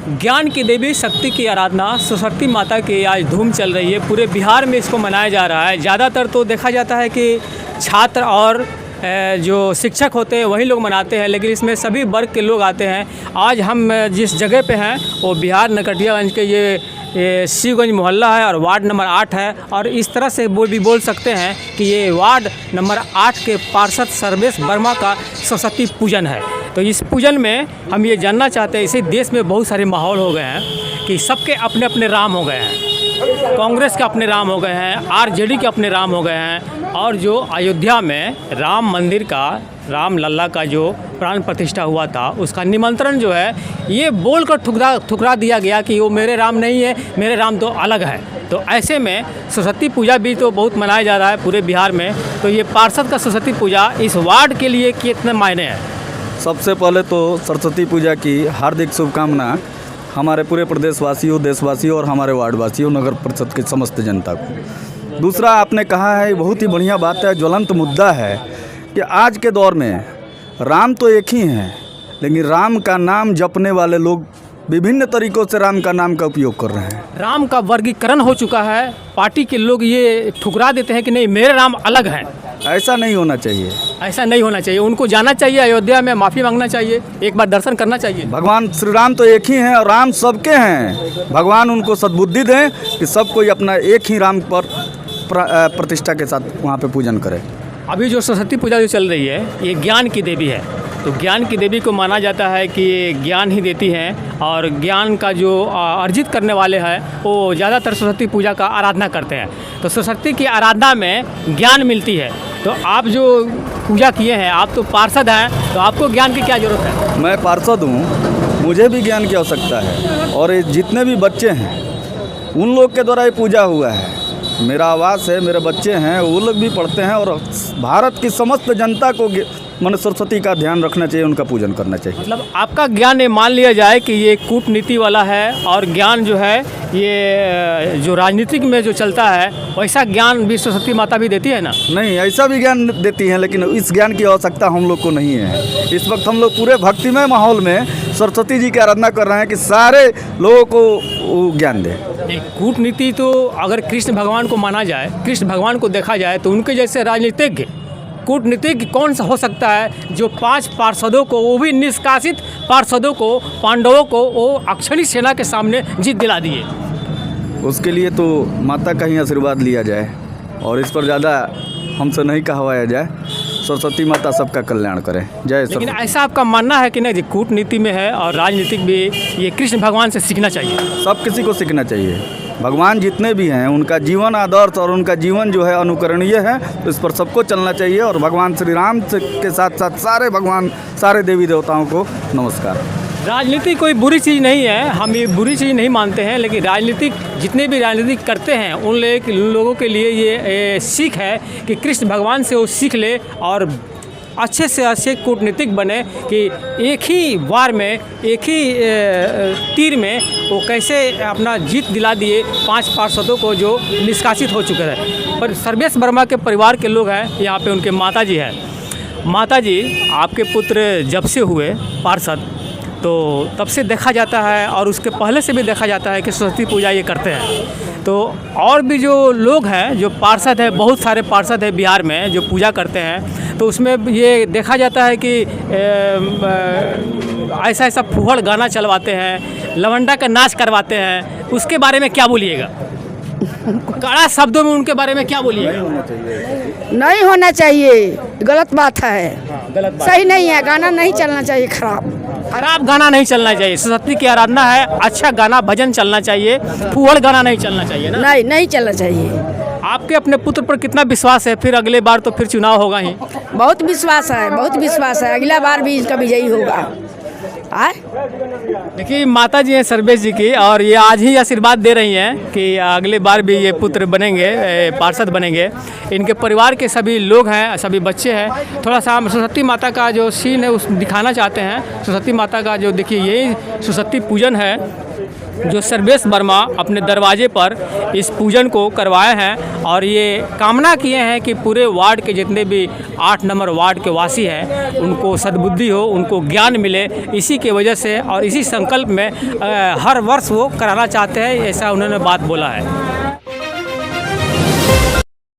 ज्ञान की देवी शक्ति की आराधना सरस्वती माता की आज धूम चल रही है। पूरे बिहार में इसको मनाया जा रहा है। ज़्यादातर तो देखा जाता है कि छात्र और जो शिक्षक होते हैं वही लोग मनाते हैं, लेकिन इसमें सभी वर्ग के लोग आते हैं। आज हम जिस जगह पे हैं वो बिहार नरकटियागंज के ये शिवगंज मोहल्ला है और वार्ड नंबर 8 है। और इस तरह से भी बोल सकते हैं कि ये वार्ड नंबर 8 के पार्षद सर्वेश वर्मा का सरस्वती पूजन है। तो इस पूजन में हम ये जानना चाहते हैं, इसी देश में बहुत सारे माहौल हो गए हैं कि सबके अपने अपने राम हो गए हैं। कांग्रेस के अपने राम हो गए हैं, आरजेडी के अपने राम हो गए हैं। और जो अयोध्या में राम मंदिर का, राम लल्ला का जो प्राण प्रतिष्ठा हुआ था, उसका निमंत्रण जो है ये बोलकर ठुकरा दिया गया कि वो मेरे राम नहीं है, मेरे राम तो अलग है। तो ऐसे में सरस्वती पूजा भी तो बहुत मनाया जा रहा है पूरे बिहार में। तो ये पार्षद का सरस्वती पूजा इस वार्ड के लिए कितने मायने हैं? सबसे पहले तो सरस्वती पूजा की हार्दिक शुभकामना हमारे पूरे प्रदेशवासियों, देशवासियों और हमारे वार्डवासियों, नगर परिषद की समस्त जनता को। दूसरा, आपने कहा है, बहुत ही बढ़िया बात है, ज्वलंत मुद्दा है कि आज के दौर में राम तो एक ही हैं, लेकिन राम का नाम जपने वाले लोग विभिन्न तरीक़ों से राम का नाम का उपयोग कर रहे हैं। राम का वर्गीकरण हो चुका है। पार्टी के लोग ये ठुकरा देते हैं कि नहीं, मेरे राम अलग हैं। ऐसा नहीं होना चाहिए। ऐसा नहीं होना चाहिए। उनको जाना चाहिए, अयोध्या में माफ़ी मांगना चाहिए, एक बार दर्शन करना चाहिए। भगवान श्री राम तो एक ही हैं और राम सबके हैं। भगवान उनको सद्बुद्धि दें कि सब कोई अपना एक ही राम पर प्रतिष्ठा के साथ वहाँ पे पूजन करे। अभी जो सरस्वती पूजा जो चल रही है ये ज्ञान की देवी है। तो ज्ञान की देवी को माना जाता है कि ये ज्ञान ही देती हैं और ज्ञान का जो अर्जित करने वाले हैं वो ज़्यादातर सरस्वती पूजा का आराधना करते हैं। तो सरस्वती की आराधना में ज्ञान मिलती है। तो आप जो पूजा किए हैं, आप तो पार्षद हैं, तो आपको ज्ञान की क्या ज़रूरत है? मैं पार्षद हूँ, मुझे भी ज्ञान की आवश्यकता है। और ये जितने भी बच्चे हैं उन लोग के द्वारा ये पूजा हुआ है। मेरा आवास है, मेरे बच्चे हैं, वो लोग भी पढ़ते हैं। और भारत की समस्त जनता को मन सरस्वती का ध्यान रखना चाहिए, उनका पूजन करना चाहिए। मतलब आपका ज्ञान ये मान लिया जाए कि ये कूटनीति वाला है और ज्ञान जो है ये जो राजनीतिक में जो चलता है वैसा ज्ञान भी सरस्वती माता भी देती है ना? नहीं, ऐसा भी ज्ञान देती हैं, लेकिन इस ज्ञान की आवश्यकता हम लोग को नहीं है। इस वक्त हम लोग पूरे भक्तिमय माहौल में सरस्वती जी की आराधना कर रहे हैं कि सारे लोगों को ज्ञान दें। कूटनीति तो अगर कृष्ण भगवान को माना जाए, कृष्ण भगवान को देखा जाए, तो उनके जैसे राजनीतिज्ञ कूटनीतिज्ञ कौन सा हो सकता है जो 5 पार्षदों को, वो भी निष्कासित पार्षदों को, पांडवों को वो अक्षणी सेना के सामने जीत दिला दिए? उसके लिए तो माता का ही आशीर्वाद लिया जाए और इस पर ज़्यादा हमसे नहीं कहवाया जाए। सरस्वती माता सबका कल्याण करें। जय। लेकिन ऐसा आपका मानना है कि नहीं, कूटनीति में है और राजनीतिक भी ये कृष्ण भगवान से सीखना चाहिए? सब किसी को सीखना चाहिए। भगवान जितने भी हैं उनका जीवन आदर्श और उनका जीवन जो है अनुकरणीय है, तो इस पर सबको चलना चाहिए। और भगवान श्री राम के साथ साथ सारे भगवान, सारे देवी देवताओं को नमस्कार। राजनीति कोई बुरी चीज़ नहीं है, हम ये बुरी चीज़ नहीं मानते हैं, लेकिन राजनीतिक जितने भी राजनीतिक करते हैं उन लोगों के लिए ये सीख है कि कृष्ण भगवान से वो सीख ले और अच्छे से अच्छे कूटनीतिक बने कि एक ही वार में, एक ही तीर में वो कैसे अपना जीत दिला दिए 5 पार्षदों को जो निष्कासित हो चुके हैं। पर सर्वेश वर्मा के परिवार के लोग हैं, यहाँ पे उनके माता जी हैं। माता जी, आपके पुत्र जब से हुए पार्षद, तो तब से देखा जाता है और उसके पहले से भी देखा जाता है कि सरस्वती पूजा ये करते हैं। तो और भी जो लोग हैं, जो पार्षद हैं, बहुत सारे पार्षद हैं बिहार में जो पूजा करते हैं, तो उसमें ये देखा जाता है कि ऐसा ऐसा फूहड़ गाना चलवाते हैं, लवंडा का नाच करवाते हैं। उसके बारे में क्या बोलिएगा? कड़ा शब्दों में उनके बारे में क्या बोलिएगा? नहीं होना चाहिए, गलत बात है। गलत बात। सही नहीं है, गाना नहीं चलना चाहिए। खराब गाना नहीं चलना चाहिए। सरस्वती की आराधना है, अच्छा गाना भजन चलना चाहिए, फूहड़ गाना नहीं चलना चाहिए ना? नहीं चलना चाहिए। आपके अपने पुत्र पर कितना विश्वास है? फिर अगले बार तो फिर चुनाव होगा ही। बहुत विश्वास है, बहुत विश्वास है। अगला बार भी इसका विजयी होगा। देखिए, माता जी हैं सर्वेश जी की, और ये आज ही आशीर्वाद दे रही हैं कि अगले बार भी ये पुत्र बनेंगे, पार्षद बनेंगे। इनके परिवार के सभी लोग हैं, सभी बच्चे हैं। थोड़ा सा हम सरस्वती माता का जो सीन है उस दिखाना चाहते हैं। सरस्वती माता का जो देखिए, यही सरस्वती पूजन है जो सर्वेश वर्मा अपने दरवाजे पर इस पूजन को करवाए हैं और ये कामना किए हैं कि पूरे वार्ड के जितने भी 8 नंबर वार्ड के वासी हैं उनको सद्बुद्धि हो, उनको ज्ञान मिले। इसी की वजह से और इसी संकल्प में हर वर्ष वो कराना चाहते हैं, ऐसा उन्होंने बात बोला है।